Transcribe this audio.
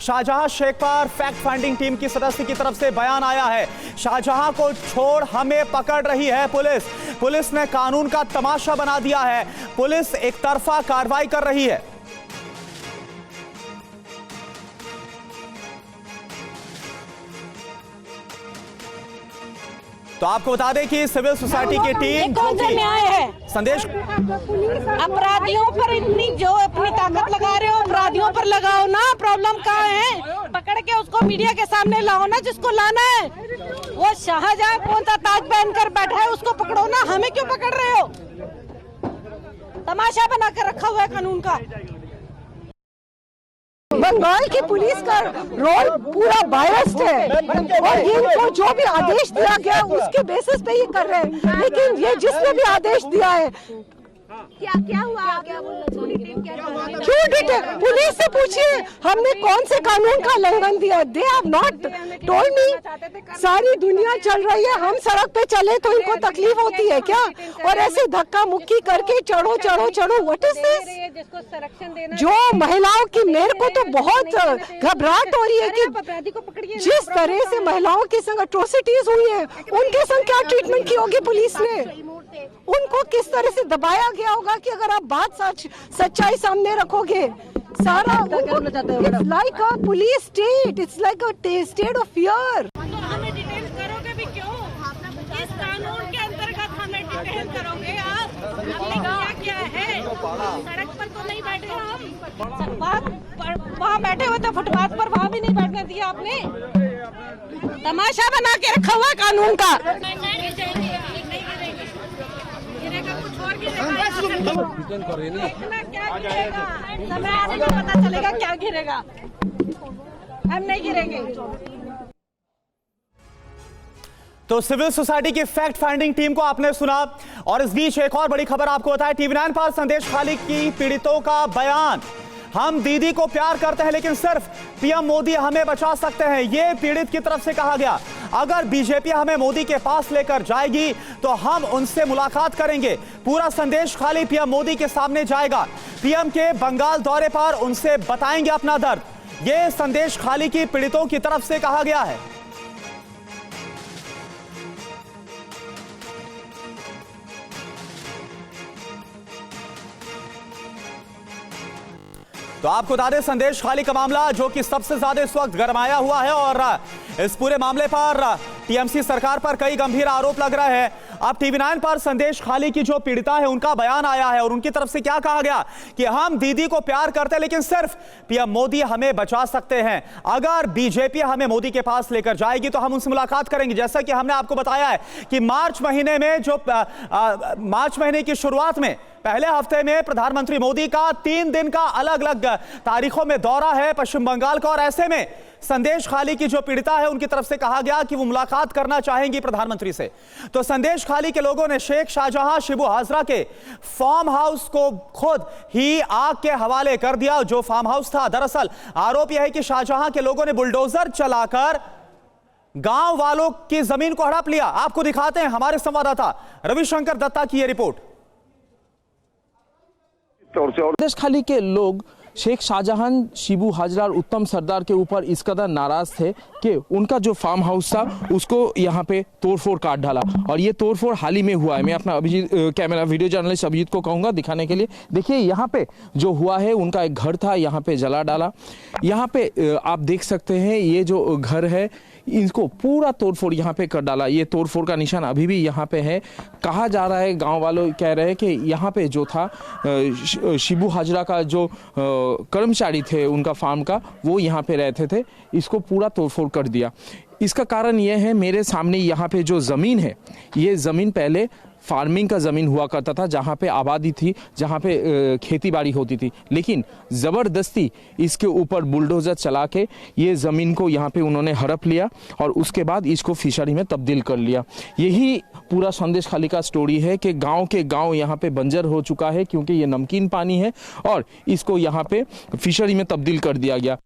शाहजहां शेख पर fact finding team की सदस्य की तरफ से बयान आया है। शाहजहां को छोड़ हमें पकड़ रही है पुलिस ने कानून का तमाशा बना दिया है। पुलिस एक तरफा कार्रवाई कर रही है। तो आपको बता दें कि सिविल सोसाइटी की टीम न्याय है संदेश अपराधियों पर इतनी जो अपनी ताकत लगा रहे हो अपराधियों पर लगाओ ना। प्रॉब्लम कहाँ है? पकड़ के उसको मीडिया के सामने लाओ ना, जिसको लाना है। वो शाहजहां कौन सा ताज पहनकर बैठा है, उसको पकड़ो ना। हमें क्यों पकड़ रहे हो? तमाशा बना कर रखा हुआ है कानून का। बंगाल की पुलिस का रोल पूरा बायस्ड है और इनको जो भी आदेश दिया गया उसके बेसिस पे ये कर रहे हैं। लेकिन ये जिसने भी आदेश दिया है क्या हुआ? क्या बोलना? क्यों डिटेल? पुलिस से पूछिए हमने कौन से कानून का उल्लंघन दिया। They have not told me. सारी दुनिया चल रही है, हम सड़क पे चले तो इनको तकलीफ होती है क्या? और ऐसे धक्का मुक्की करके चढ़ो चढ़ो चढ़ो। What is this? जो महिलाओं की, मेरे को तो बहुत घबराहट हो रही है कि जिस तरह से महिलाओं के संग अट्रोसिटीज हुई है, उनके संग क्या ट्रीटमेंट की होगी पुलिस ने? उनको किस तरह से दबाया गया होगा कि अगर आप बात सच्चाई सामने रखोगे। सारा it's like a police state, it's like a state of fear. हमें डिटेन करोगे भी क्यों? इस कानून के अंतर्गत हमें डिटेन करोगे आप? हमने क्या है? सड़क पर तो नहीं बैठे हम, वहाँ बैठे हुए थे फुटपाथ पर, वहाँ भी नहीं बैठने दिया आपने। तमाशा बना के रखा हुआ है कानून का। पता चलेगा क्या गिरेगा। हम नहीं गिरेंगे। तो सिविल सोसाइटी की फैक्ट फाइंडिंग टीम को आपने सुना। और इस बीच एक और बड़ी खबर आपको बताया। TV9 पर संदेश खाली की पीड़ितों का बयान। हम दीदी को प्यार करते हैं लेकिन सिर्फ पीएम मोदी हमें बचा सकते हैं, यह पीड़ित की तरफ से कहा गया। अगर बीजेपी हमें मोदी के पास लेकर जाएगी तो हम उनसे मुलाकात करेंगे। पूरा संदेश खाली पीएम मोदी के सामने जाएगा। पीएम के बंगाल दौरे पर उनसे बताएंगे अपना दर्द। यह संदेश खाली की पीड़ितों की तरफ से कहा गया है। तो आपको बता दें संदेश खाली का मामला जो कि सबसे ज्यादा इस वक्त गरमाया हुआ है और इस पूरे मामले पर टीएमसी सरकार पर कई गंभीर आरोप लग रहे हैं। अब TV9 पर संदेश खाली की जो पीड़िता है उनका बयान आया है और उनकी तरफ से क्या कहा गया कि हम दीदी को प्यार करते हैं लेकिन सिर्फ पीएम मोदी हमें बचा सकते हैं। अगर बीजेपी हमें मोदी के पास लेकर जाएगी तो हम उनसे मुलाकात करेंगे। जैसा कि हमने आपको बताया है कि मार्च महीने की शुरुआत में पहले हफ्ते में प्रधानमंत्री मोदी का 3 दिन का अलग अलग तारीखों में दौरा है पश्चिम बंगाल का। और ऐसे में संदेश खाली की जो पीड़िता है उनकी तरफ से कहा गया कि वो मुलाकात करना चाहेंगी प्रधानमंत्री से। तो संदेश खाली के लोगों ने शेख शाहजहां शिबू हाजरा के फार्म हाउस को खुद ही आग के हवाले कर दिया। जो फार्म हाउस था, दरअसल आरोप यह है कि शाहजहां के लोगों ने बुलडोजर चलाकर गांव वालों की जमीन को हड़प लिया। आपको दिखाते हैं हमारे संवाददाता रविशंकर दत्ता की यह रिपोर्ट। संदेश खाली के लोग शेख शाहजहां शिबू हाजरा और उत्तम सरदार के ऊपर इस कदर नाराज थे कि उनका जो फार्म हाउस था उसको यहाँ पे तोड़फोड़ काट डाला। और ये तोड़फोड़ हाल ही में हुआ है। मैं अपना Abhijit camera video journalist Abhijit को कहूँगा दिखाने के लिए। देखिए यहाँ पे जो हुआ है, उनका एक घर था, यहाँ पे जला डाला। यहाँ पे आप देख सकते हैं ये जो घर है इनको पूरा तोड़फोड़ यहाँ पे कर डाला। ये तोड़फोड़ का निशान अभी भी यहाँ पे है। कहा जा रहा है, गांव वालों कह रहे हैं कि यहाँ पे जो था शिबू हाजरा का जो कर्मचारी थे उनका फार्म का, वो यहाँ पे रहते थे, इसको पूरा तोड़फोड़ कर दिया। इसका कारण ये है, मेरे सामने यहाँ पे जो ज़मीन है, ये ज़मीन पहले फार्मिंग का ज़मीन हुआ करता था, जहाँ पे आबादी थी, जहाँ पे खेती बाड़ी होती थी। लेकिन ज़बरदस्ती इसके ऊपर बुलडोज़र चला के ये ज़मीन को यहाँ पे उन्होंने हड़प लिया और उसके बाद इसको फिशरी में तब्दील कर लिया। यही पूरा संदेश खाली का स्टोरी है कि गांव के गांव यहाँ पे बंजर हो चुका है क्योंकि ये नमकीन पानी है और इसको यहाँ पे फिशरी में तब्दील कर दिया गया।